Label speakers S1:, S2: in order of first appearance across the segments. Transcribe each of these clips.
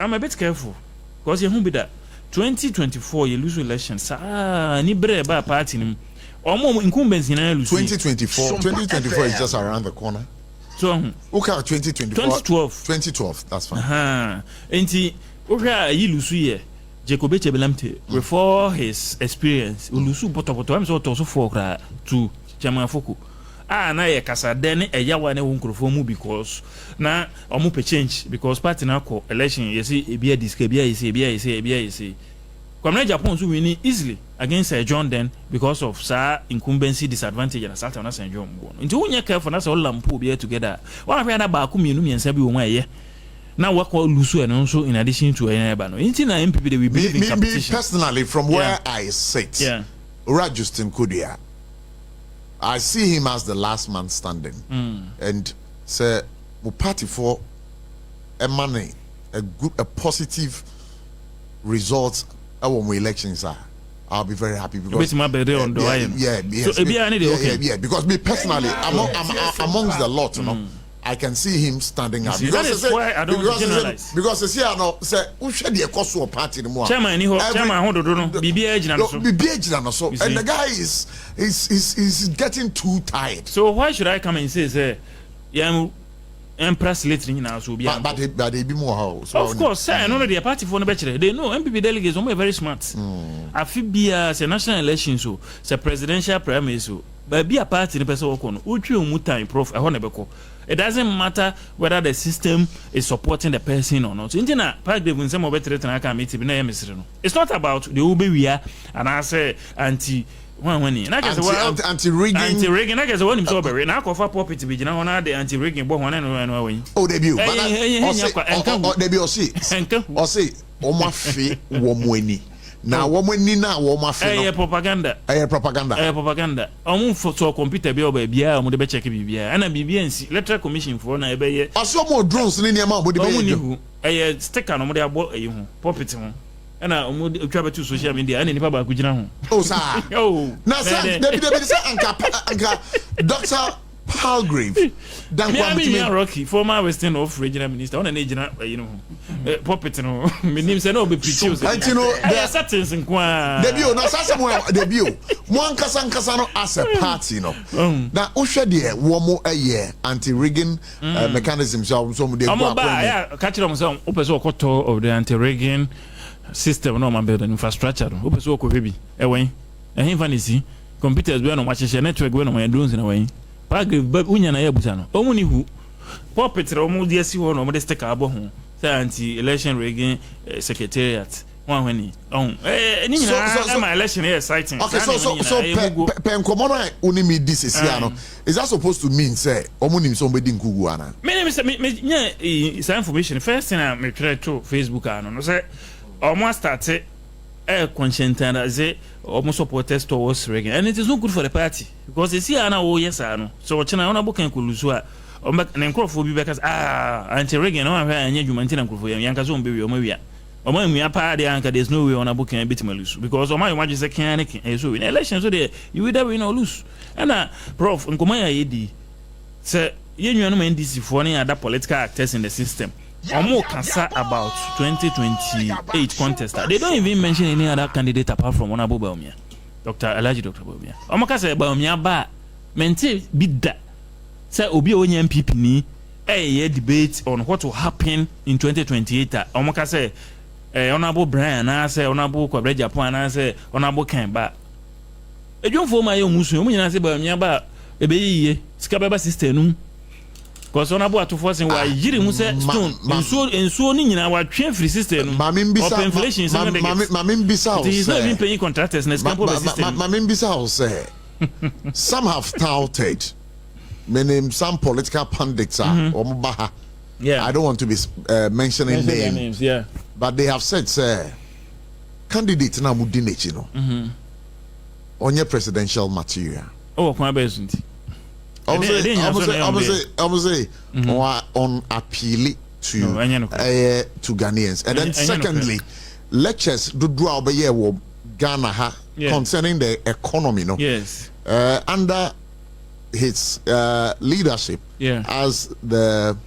S1: I'm a bit careful because you won't be that 2024 you lose elections. Ni bre ba party nim. Omo incumbents in lose.
S2: 2024 is just around the corner.
S1: So
S2: okay, 2012, that's fine.
S1: Enti okay you lose here. Jacob Echebelamte before his experience ulusu potopoto am so to so for to Chairman Foku. Na ye kasa den eyawa ne wonkrofo mu because na omu pe change because party na ko election you see ebia disk ebia you see Kwamna Agyapong so win easily against John Den because of sa incumbency disadvantage na South na St John bo nti wonye careful na say all lampo be together one afia na ba ku mienu miensa bi wo mu eye na wako lusu and also in addition to anybody no nti na MPP they will believe in competition.
S2: Me personally from where I sit, Ura Justin Kudia, I see him as the last man standing. And say we party for a money, a positive results when we elections are. I'll be very happy because
S1: because
S2: me personally amongst the lot, you know. I can see him standing up
S1: because why I don't generalize.
S2: Because say no say who share the cost of party no more.
S1: Chairman hododo no bibia ejina
S2: no so and the guy is getting too tired.
S1: So why should I come and say press later now so be
S2: but they be more how
S1: so of course say no the party for no better they know MPP delegates are very smart. Afibia say national elections so say presidential primaries so but be a party the person work on utwi mu time prof e ho na beko. It doesn't matter whether the system is supporting the person or not. It's not about the Ube we are and I say anti-rigging. I guess one is over. Now, for property, we know the anti-rigging.
S2: Oh, debut. Debut. Say, now woman nina woma fe
S1: propaganda for to computer be bia mo de be check bibia na bibia nsi electoral commission for na ebe ye
S2: aso mo drones ni niam mo de
S1: be sticker no mo de abo eyi ho puppet ho na mo twa betu social media na nipa ba ku gina ho
S2: oh sir na say debi say anka Dr. Palgrave
S1: Rocky former Western of regional minister on an agent puppet no menim say no be preach you
S2: and you know
S1: there are settings in kwa
S2: debut na somewhere debut one kasa no as a party no na ohwe de wo mo anti-rigging mechanism so mo dey go
S1: ya catch them say opeso okoto of the anti-rigging system no man build infrastructure opeso okofе bi ewen ehin fancy computers we no machine network we no man drones na wen Palgrave unya na yabusa no omu ni hu puppet omu de asi ho no omu de sticker abo ho say anti election rigging secretariat one when ni nyina my election is exciting.
S2: Okay, so pen komono uni me this is here no is that supposed to mean say omu nim somebody nkugu ana
S1: me nya is information first thing I me try to Facebook ano no say omu start conscientize almost supporters towards rigging and it is not good for the party because they see ana oh yes no so china ona bokan kulusu a na nkrofo bi because anti rigging no ahwa anya dwumanti na nkrofo yanka so mbewe o mawia o mawia pa de anka there's no way ona bokan bitima lusu because o ma you say can so in election so there you either win or lose and prof nkoma ya yedi say yenwanu ma NDC for any other political actors in the system. Omo kasa about 2028 contest. They don't even mention any other candidate apart from Honorable Bawumia. Dr. Bawumia. Omo kasa Bawumia ba mente bidda. Say obi onye NPP ni debate on what will happen in 2028. Omo kasa Honorable Brian na say Honorable Agyapong na say Honorable Ken ba. Ejunfo ma ye musu omo nyina say Bawumia ba ebeyiye sika baba sister num. Because on about to force and why yiri mu say stone and so ni nyina wa twen free system no of inflation is not
S2: the
S1: he's not even paying contractors next camp of the system
S2: say some have touted meaning some political pundits are I don't want to be mentioning names but they have said say candidate na mudi nechi no onye presidential material
S1: kwa besunti
S2: I would say on appeal to Ghanaians. And then secondly, lectures do draw by Ghana concerning the economy, no?
S1: Yes.
S2: Under his leadership as the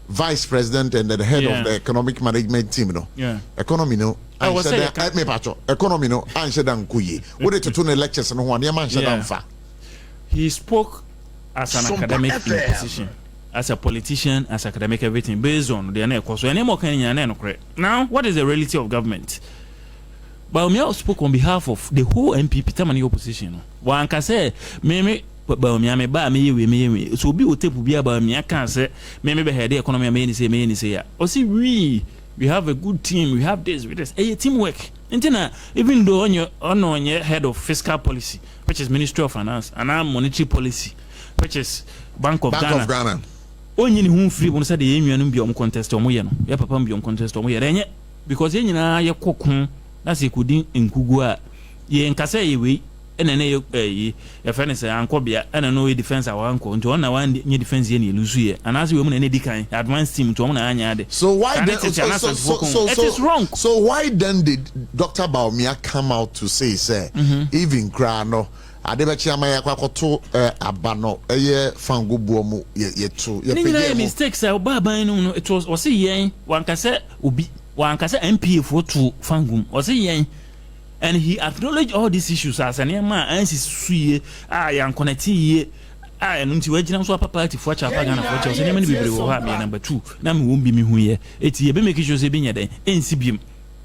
S2: vice president and the head of the economic management team, no.
S1: Yeah.
S2: Economy, no. I said that me pacho. Economy, no. I said that kuye. What to turn lectures and one man said
S1: he spoke as an academic in a position, as a politician, as academic, everything based on the course. Now, what is the reality of government? Bawumia spoke on behalf of the whole NPP Tamani opposition. One can say, Meme Bawumia me ba me so be tape be Bawumia can say, Meme be the economy may say, or see we have a good team, we have this, with this, teamwork. And even though on your head of fiscal policy, which is Ministry of Finance, and our monetary policy, which is Bank of Ghana. Only whom free when said the union be on contest or moyano, your papa be on contest or moya, because you cook, that's a good in Kugua, ye and Kase we, and then a friend say Uncle Bia, and I know he defends our uncle, and to honor one new defense any Lucia, and as women any kind, advanced team to honor Anya. So why then it is wrong?
S2: So why then did Dr. Bawumia come out to say, even Grano? Adebachiama yakwakoto abano fangu buomu yetu
S1: ye mistakes baba no it was yen wankase obi wankase MP for to fangum yen and he acknowledged all these issues as an man ansi suye yan connect ye enu nti wagina so party for chapa Ghana for chose nyama ni bebre wo ha me number 2 na me won bi me hu ye eti ye be make sure say bi nyeden ensi biem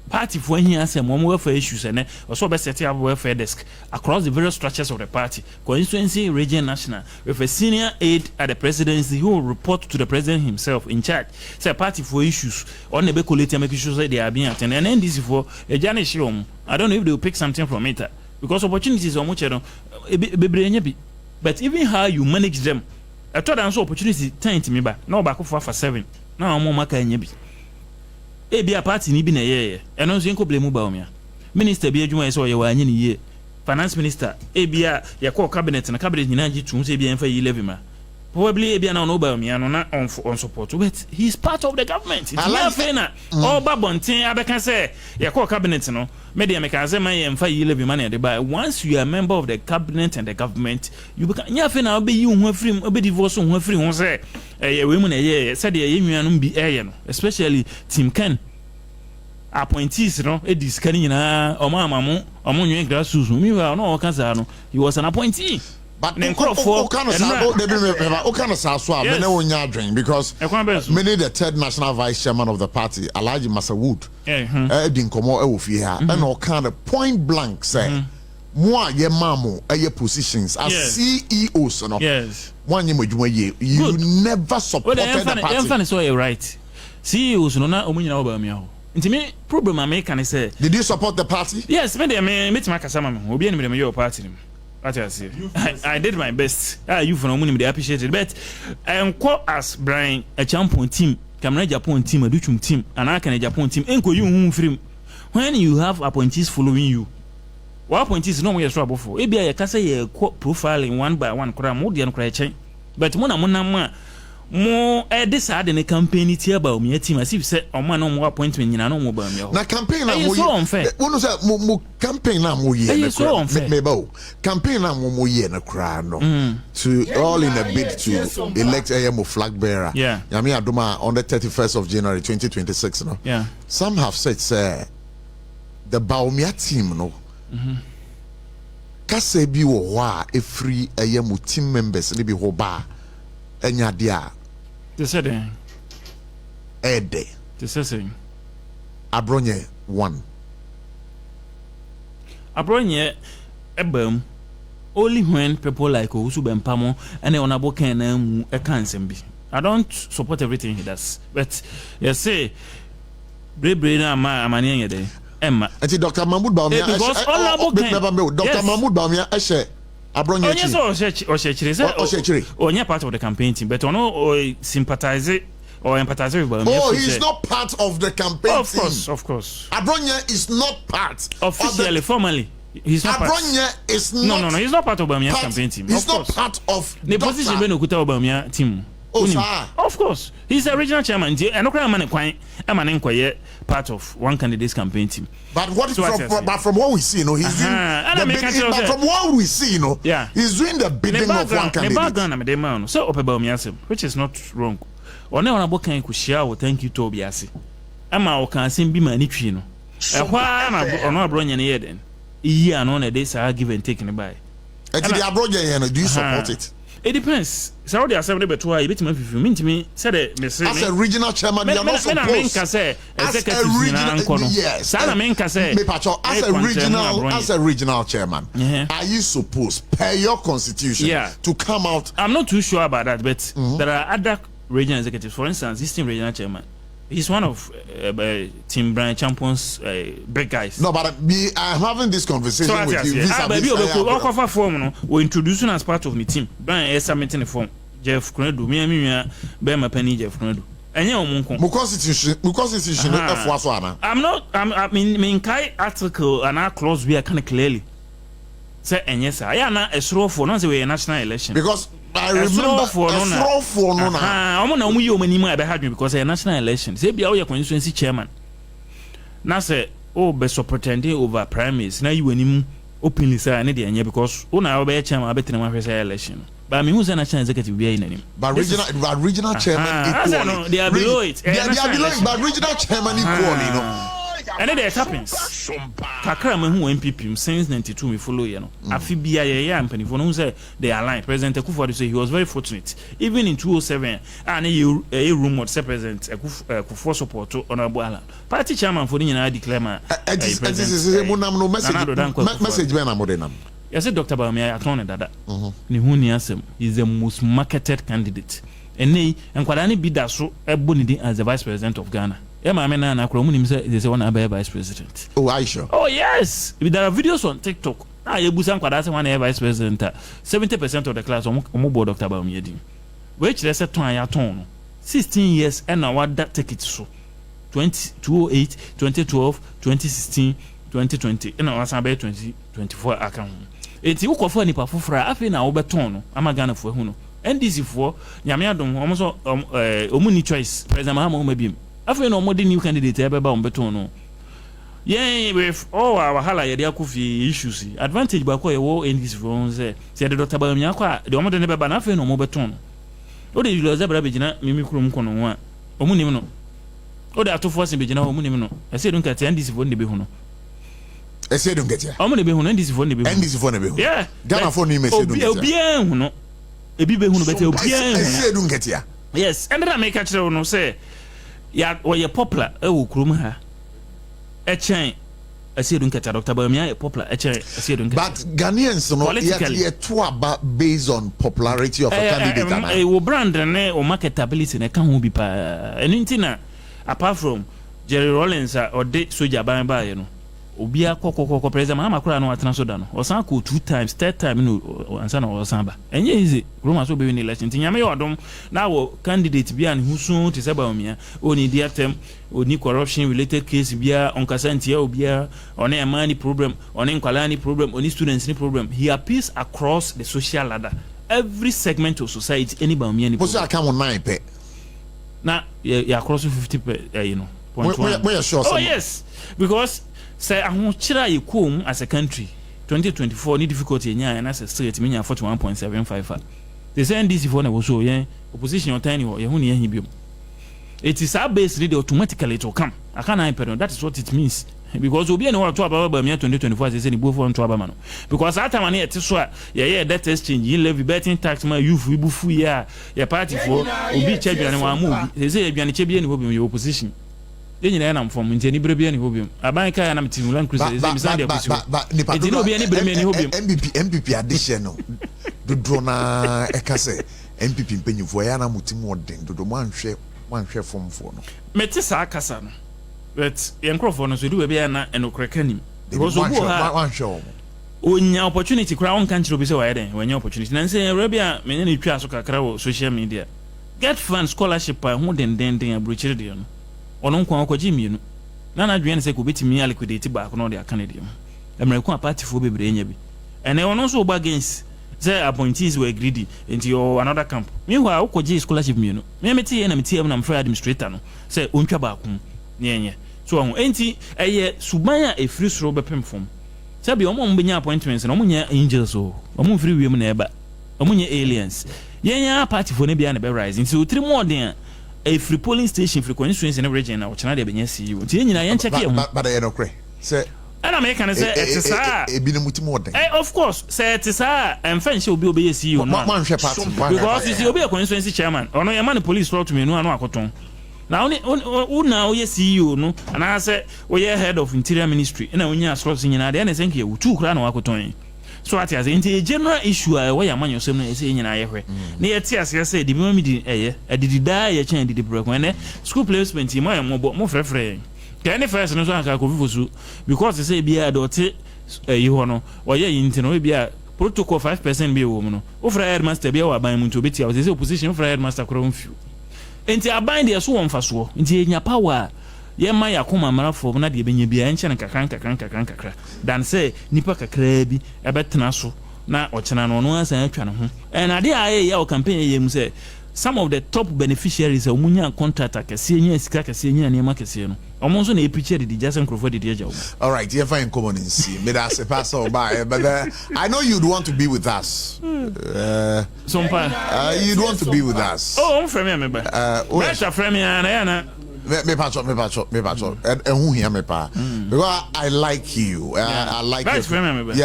S1: party for here say mo welfare issues and also be set up welfare desk across the various structures of the party, constituency, region, national, with a senior aide at the presidency who will report to the president himself in charge. Say party for issues on the collate make sure they are being attended. And then this is for a Janice Shom. I don't know if they will pick something from it because opportunities are much but even how you manage them, I thought also opportunity 10 to me back. No back for 7. Now I'm more maka nyebi. Ebia party ni bi na ye eno nso enko blame Bawumia minister bi adwuma so ye wa anye ni ye finance minister ebia ye call cabinet na cabinet ni na ji tun se ebia enfa yi levy ma probably ebia na no Bawumia no na on support but he's part of the government it's not fair na all babontin abeka say ye call cabinet no media make say man ye enfa yi levy ma na de ba once you are a member of the cabinet and the government you become nya fair na obe yi ho afrim obe divorce ho afrim ho say we mu na ye said ye nnuanum bi no especially Team Ken appointees no e discan nyina omamamu omonwe grassroots mi wa no okasa no he was an appointee
S2: but o kind of so many onya adwen because many the third national vice chairman of the party Alhaji Masawood din komo e wo fi ha and o kind of point blank say mo ye mamo ye positions as CEOs no one ye you never supported the party.
S1: Well, so you're right. CEOs no na omunyina Bawumia ho. Intime problem American is say
S2: did you support the party?
S1: Yes, me meet my kasama me obi enime your party. What I say I did my best. You for no they appreciate it but enko as Brian Agyapong team Cameroon Agyapong team Aduchum team and Agyapong team enko you hu free when you have appointees following you. What appointees no more trouble for ebia ye kasa ye profiling one by one kra mo de no kra chen but mo na mo this had in a campaign tia Bawumia team as if say o man no appointment nyina no mo Bawumia
S2: na campaign na mo no say mo campaign na mo ye na me ba campaign na mo ye na kra no to all in a bid to elect mo flag bearer yami adoma on the 31st of January 2026 no some have said say the Bawumia team no kase bi wo ho a efri mo team members ni bi ho ba enya dia
S1: they said
S2: ede
S1: they say
S2: abronye 1
S1: abronye ebam only when people like Owusu Bempamo and Honorable Ken mu e kan sembi. I don't support everything he does but you say bre na amani yede Emma.
S2: Dr. Mahmoud Bawumia
S1: because Honorable Ken
S2: Dr. Mahmoud Bawumia Abronye
S1: Onye part of the campaign team, but ono sympathize or empathize with Bawumia.
S2: Oh, he's not part of the campaign team.
S1: Of course.
S2: Abronye is not part.
S1: Officially, formally, he's not part.
S2: Abronye is not.
S1: No, he's not part of Bawumia's campaign team.
S2: He's not part of
S1: the position when Okuta Bawumia team. Of course, he's a regional chairman. And Okra part of one candidate's campaign team.
S2: But what from what we see, he's doing. From what we see, he's doing the bidding of one candidate.
S1: So, which is not wrong. one wana bokan ku share wo thank you to obiase ama o kan sin bi ma ni twi no ehwa na ono abro nya ne yeden iyi ano na dey say give and take ne buy
S2: eti the abro nya no do you support it?
S1: It depends. So the assembly beto a bit me fifi me said
S2: as a regional chairman you are not supposed
S1: as a
S2: regional yes as a regional chairman are you supposed per your constitution to come out?
S1: I'm not too sure about that, but there are other regional executives. For instance, this team regional chairman, he's one of Team Brian Champions big guys.
S2: No, but I'm having this conversation with you.
S1: We're introducing as part of my team. Brian is submitting a form. Jeff Kredu, me, Bema Penny, Jeff Kredu. I'm not. I mean, Kai article and our clause we are kind of clearly say, and yes, I am not a straw for not a national election
S2: because. I remember for no
S1: I'm on a woman because a national election. Say be our constituency chairman. Now say best pretending over primaries. Now you win him openly say I need the because our be chairman I bet in my election. But I mean who's a national executive be in him?
S2: But regional chairman
S1: they are below it.
S2: They are below it, but regional chairman equally, you know.
S1: And then it happens. Kakra me who NPP since 92 me follow you know. Afi bia ye ampani for no say they align. President Akufo-Addo say he was very fortunate. Even in 2007 and a rumored say President Akufo support to Honorable Alan. Party chairman for the United declare ma.
S2: Message be na modernam.
S1: You say Dr. Bawumia atone dada. Ni hu ni asem is the most marketed candidate. Ene enkwada ni bi da so ebonidi as the Vice President of Ghana. Yeah, my man, they say one vice president.
S2: Oh, I sure.
S1: Oh, yes. There are videos on TikTok. You busan kwada say one vice president. 70% of the class board Dr. Bawumia. Which they said 16 years and now what that take it so. 2008, 2012, 2016, 2020. And now about 2024 account. Eti ukofo nipa fofora afi na obeton no amagana fo hu no. NDC fo nyame adom omo omuni choice. President Mahama mabiem. After no more new candidate ever bound beton no. Yeah, with all our hala ya coffee issues. Advantage by quite a war in this phone say the Dr. Bawumia, the Omo never ban after no more beton. What did you lose ever begin mimicrum con one? Omunimino. Oh, they are to force in Begina Omunimino. I said, don't get this phone the behuno.
S2: I said, don't get ya.
S1: Omuni behun and this phone the behuno.
S2: And this phone the behuno.
S1: Yeah,
S2: Ghana phone name is
S1: bien, no. A bibehuno better bien.
S2: I said, don't get ya.
S1: Yes, and then I make a no say. Ya or your popular krum ha a chain I see don't get Dr. Bawumia popular a chain I see don't get
S2: but Ghanaians no yet to about based on popularity of a candidate
S1: will brand or marketability and can be pa and apart from Jerry Rollins or de soja by you know obia kokoko president Mahama kura no atena so da no osan ko 2 times third time no ansa na osan ba enye easy Roma so be win election tinyame yodom na wo candidate bia ne husu te se Bawumia oni dia tem oni corruption related case bia on kasantia obia on a money problem on inqualani problem on students ni problem he appeals across the social ladder every segment of society any Bawumia ni
S2: because I come on 9 pe
S1: na ya cross 50 pe you know
S2: we sure
S1: oh yes because say ahunchira yekom as a country 2024 ni difficulty nya and as a state menya 41.75 they say NDC for na so yen opposition on tiny ye hu ne yen biom it is our base lead automatically to come I can't hyper that is what it means because obi anyone to about Bawumia 2024 say ni bo for nto abama no because that time na e ti so a ye debt exchange yin levy betting tax ma youth we bufu ya party for obi champion and one move they say aduane che bia ni obi opposition then you am from any brebe ni hobium abanka ya na mtimulan cruise is beside the opposition but no be any brebe ni hobium
S2: MPP addition no do drona e ka say MPP mpanyifo ya na mutimu odin do manhwe form for no
S1: meti sa akasa no but yenkrofo no so do be ya na enokreka nim because obo ha onya opportunity kra on kan chiro be say wa yeden onya opportunity na say brebe a menye ni twa so kakra wo social media get fund scholarship pa ho den abrochire de no ono nkwa akwaji mienu na na dwen se ko betimi liquidate back no de Canada American party for bebre enya bi ene ono so oba against say appointees were greedy into your another camp meanwhile akwaji scholarship mienu me meti na meti na mfra administrator no say ontwa back ne enye so on enti eye suban a efiri soro bepem fom say bi omo mbenya appointments na omo nya angels o omo free wiem na eba omo nya aliens yenya party for ne bia na be rise into 3 more than a free polling station free constituency in the region na ochana de benye CEO nti nyina yen check here
S2: but I no kre say
S1: and I make an say it is of course say it is and fence will be obey CEO no because you see obey a constituency chairman or no man police law to me no akoton now now you CEO no and I say we head of interior ministry and when you are slots in na dey na think you two kra na akoton so at as a general issue where your man yourself no say nyina yehwe na yeti as say the me di didi da ye chen didi breko na school placement mo frefre can first no so aka ko fifosu because they say bia dot yi ho no oye yinti no bia protocol 5% be wo mu no o fra headmaster bia wa ban mu to beti say opposition fra headmaster kro mfiu enti aban de so wonfa so enti enya power ye ma yakoma mara fo na de benya bia enche na kakran dan say nipa kakra bi ebetena so na ochena no no asan atwa ne ho and ade aye ya o campaign ye mu say some of the top beneficiaries of munya contractor kese nya sika kese nya ne ma kese no omo so na epiche de Jason Crawford de ajawo.
S2: All right, you find common in see me that say pass on by but I know you'd want to be with us.
S1: SOMPA
S2: you'd want to be with us.
S1: Oh, I'm from me ba. Mesha from me na
S2: me patch and who hear me pa because I like you. I like your,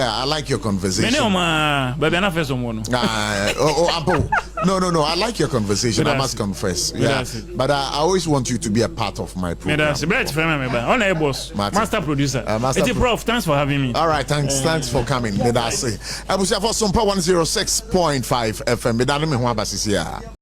S2: I like your conversation.
S1: Me no baby na first one
S2: no I like your conversation. I must confess. Yeah, but I always want you to be a part of my program.
S1: On a boss, master producer. Prof, thanks for having me.
S2: All right, thanks for coming. I was for SOMPA 106.5 FM.